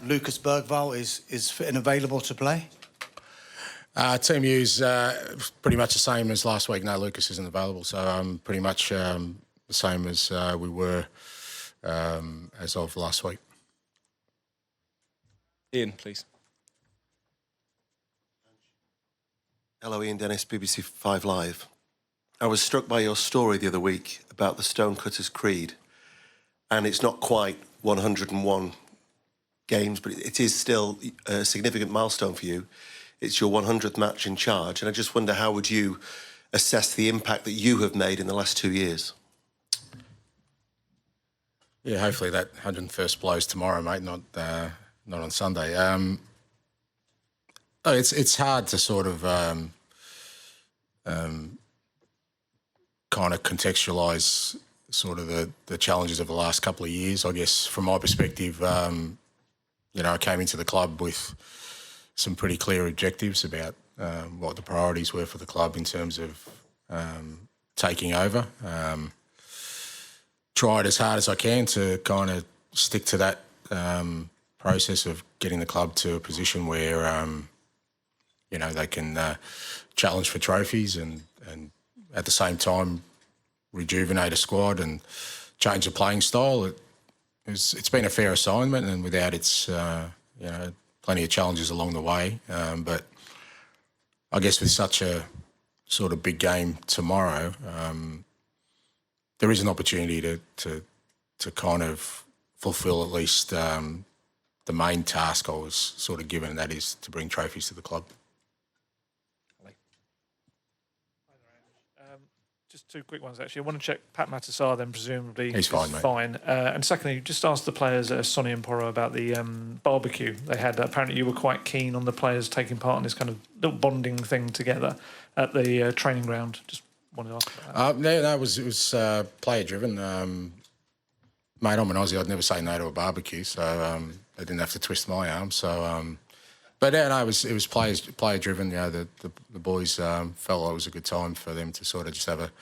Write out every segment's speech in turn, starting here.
Lucas Bergvall is fit and available to play? Team U's pretty much the same as last week. No, Lucas isn't available, so pretty much the same as we were as of last week. Ian, please. Hello, Ian Dennis, BBC 5 Live. I was struck by your story the other week about the Stonecutters Creed, and it's not quite 101 games, but it is still a significant milestone for you. It's your 100th match in charge, and I just wonder, how would you assess the impact that you have made in the last 2 years? Yeah, hopefully that 101st blows tomorrow, mate, not on Sunday. It's hard to sort of kind of contextualise sort of the challenges of the last couple of years. I guess from my perspective, you know, I came into the club with some pretty clear objectives about what the priorities were for the club in terms of taking over. Tried as hard as I can to kind of stick to that process of getting the club to a position where, you know, they can challenge for trophies and at the same time rejuvenate a squad and change the playing style. It's been a fair assignment, and without its, you know, plenty of challenges along the way. But I guess with such a sort of big game tomorrow, there is an opportunity to kind of fulfil at least the main task I was sort of given, and that is to bring trophies to the club. Just two quick ones, actually. I want to check Pat Matasar, then presumably he's fine, mate. Fine. And secondly, just ask the players, Sonny and Porro, about the barbecue they had. Apparently you were quite keen on the players taking part in this kind of little bonding thing together at the training ground. Just wanted to ask about that. No, it was player-driven. Mate, I'm an Aussie. I'd never say no to a barbecue, so they didn't have to twist my arm. So, but yeah, no, it was player-driven. You know, the boys felt like it was a good time for them to sort of just have a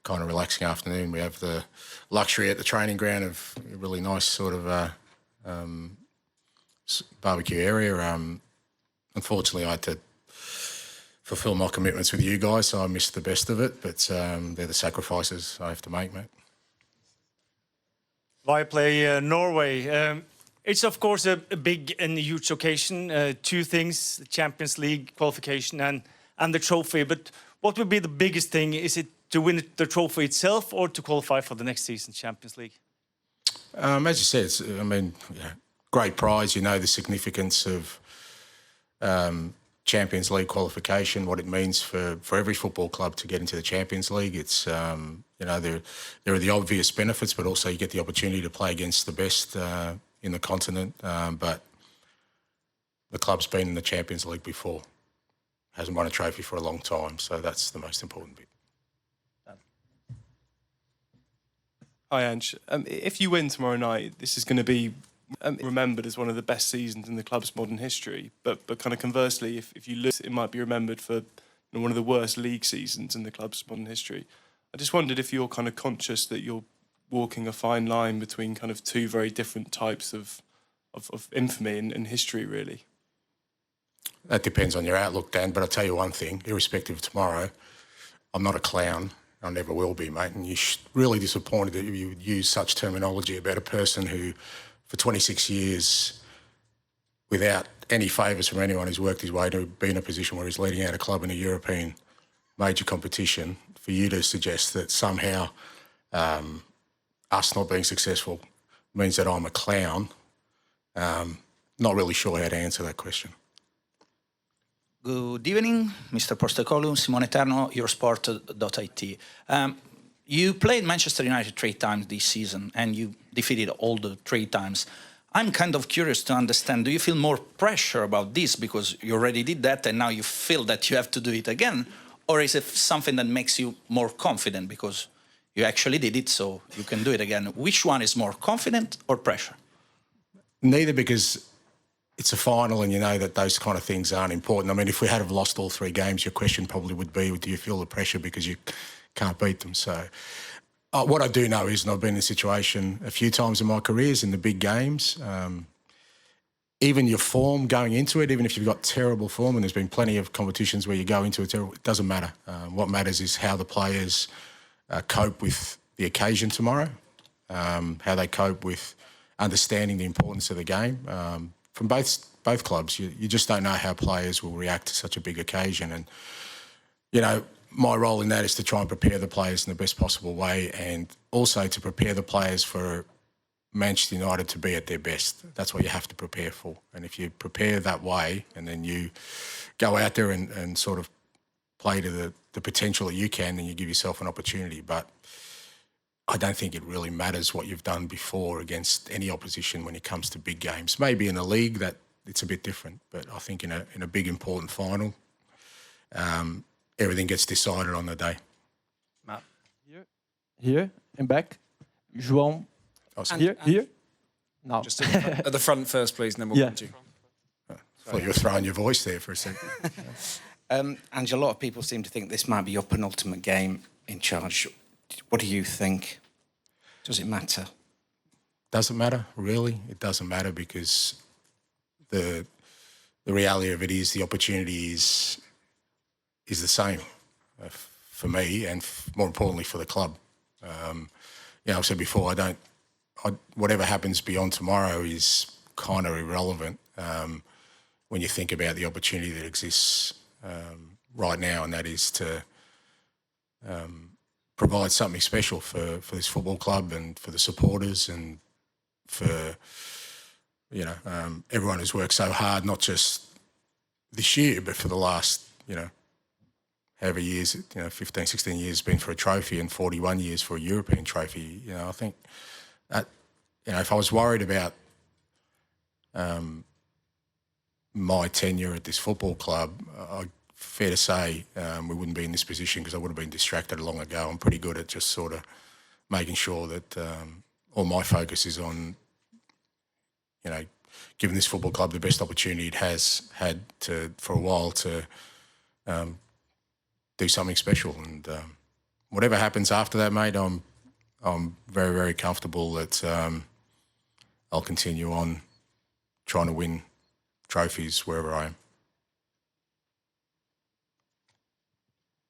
kind of relaxing afternoon. We have the luxury at the training ground of a really nice sort of barbecue area. Unfortunately, I had to fulfil my commitments with you guys, so I missed the best of it. But they're the sacrifices I have to make, mate. Viaplay Norway. It's, of course, a big and huge occasion. Two things, the Champions League qualification and the trophy. But what would be the biggest thing? Is it to win the trophy itself or to qualify for the next season's Champions League? As you said, it's, I mean, yeah, great prize. You know the significance of Champions League qualification, what it means for every football club to get into the Champions League. It's, you know, there are the obvious benefits, but also you get the opportunity to play against the best in the continent. But the club's been in the Champions League before, hasn't won a trophy for a long time, so that's the most important bit. Hi, Ange. If you win tomorrow night, this is going to be remembered as one of the best seasons in the club's modern history. But kind of conversely, if you lose, it might be remembered for one of the worst league seasons in the club's modern history. I just wondered if you're kind of conscious that you're walking a fine line between kind of two very different types of infamy in history, really. That depends on your outlook, Dan, but I'll tell you one thing, irrespective of tomorrow, I'm not a clown. I never will be, mate, and you're really disappointed that you would use such terminology about a person who, for 26 years, without any favours from anyone, who's worked his way to be in a position where he's leading out a club in a European major competition. For you to suggest that somehow us not being successful means that I'm a clown, not really sure how to answer that question. Good evening, Mr. Postecoglou, Simone Eterno, Eurosport.it. You played Manchester United 3 times this season and you defeated all the 3 times. I'm kind of curious to understand, do you feel more pressure about this because you already did that and now you feel that you have to do it again? Or is it something that makes you more confident because you actually did it, so you can do it again? Which one is more, confident or pressure? Neither, because it's a final and you know that those kind of things aren't important. I mean, if we had have lost all 3 games, your question probably would be, do you feel the pressure because you can't beat them? So what I do know is, and I've been in this situation a few times in my careers in the big games, even your form going into it, even if you've got terrible form, and there's been plenty of competitions where you go into it doesn't matter. What matters is how the players cope with the occasion tomorrow, how they cope with understanding the importance of the game. From both clubs, you just don't know how players will react to such a big occasion. And, you know, my role in that is to try and prepare the players in the best possible way, and also to prepare the players for Manchester United to be at their best. That's what you have to prepare for. And if you prepare that way and then you go out there and sort of play to the potential that you can, then you give yourself an opportunity. But I don't think it really matters what you've done before against any opposition when it comes to big games. Maybe in a league that it's a bit different, but I think in a big important final, everything gets decided on the day. Matt. Here and back. João. Oh, Here. No. Just at the front first, please, and then we'll come to you. I thought you were throwing your voice there for a second. Ange, a lot of people seem to think this might be your penultimate game in charge. What do you think? Does it matter? Doesn't matter, really. It doesn't matter, because the reality of it is the opportunity is the same for me, and more importantly for the club. You know, I've said before, whatever happens beyond tomorrow is kind of irrelevant when you think about the opportunity that exists right now, and that is to provide something special for this football club and for the supporters and for, you know, everyone who's worked so hard, not just this year, but for the last, you know, however years, 15, 16 years been for a trophy, and 41 years for a European trophy. You know, I think that, you know, if I was worried about my tenure at this football club, fair to say we wouldn't be in this position, because I would have been distracted long ago. I'm pretty good at just sort of making sure that all my focus is on, you know, giving this football club the best opportunity it has had for a while to do something special. And whatever happens after that, mate, I'm very, very comfortable that I'll continue on trying to win trophies wherever I am.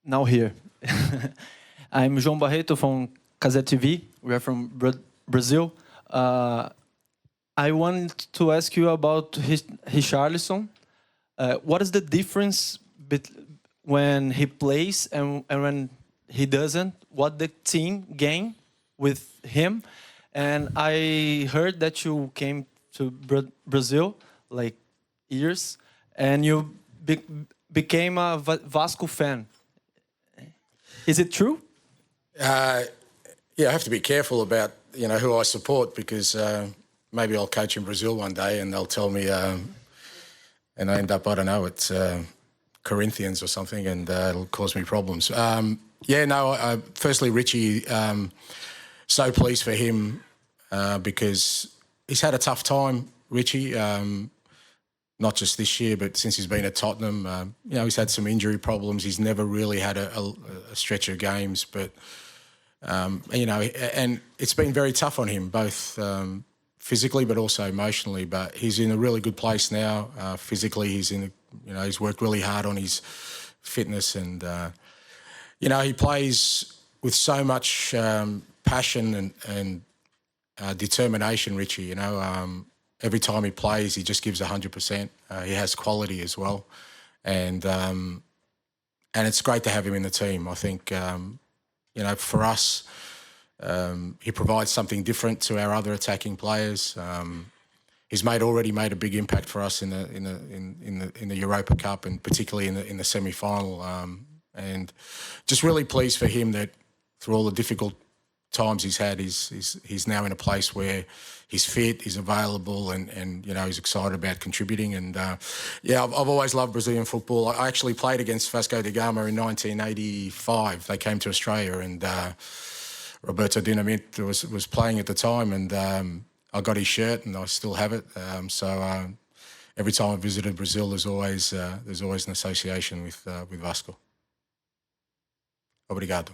Now here. I'm João Barreto from Casé TV. We are from Brazil. I want to ask you about Richarlison. What is the difference when he plays and when he doesn't? What the team gain with him? And I heard that you came to Brazil like years, and you became a Vasco fan. Is it true? Yeah, I have to be careful about, you know, who I support, because maybe I'll coach in Brazil one day and they'll tell me, and I end up, I don't know, it's Corinthians or something, and it'll cause me problems. Firstly, Richie, so pleased for him because he's had a tough time, Richie, not just this year, but since he's been at Tottenham. You know, he's had some injury problems. He's never really had a stretch of games, but, you know, and it's been very tough on him, both physically but also emotionally. But he's in a really good place now. Physically, he's worked really hard on his fitness, and, you know, he plays with so much passion and determination, Richie, you know. Every time he plays, he just gives 100%. He has quality as well, and it's great to have him in the team. I think, you know, for us, he provides something different to our other attacking players. He's already made a big impact for us in the Europa Cup, and particularly in the semi-final. And just really pleased for him that through all the difficult times he's had, he's now in a place where he's fit, he's available, and you know, he's excited about contributing. And I've always loved Brazilian football. I actually played against Vasco da Gama in 1985. They came to Australia, and Roberto Dinamite was playing at the time, and I got his shirt, and I still have it. So every time I visited Brazil, there's always an association with Vasco. Obrigado.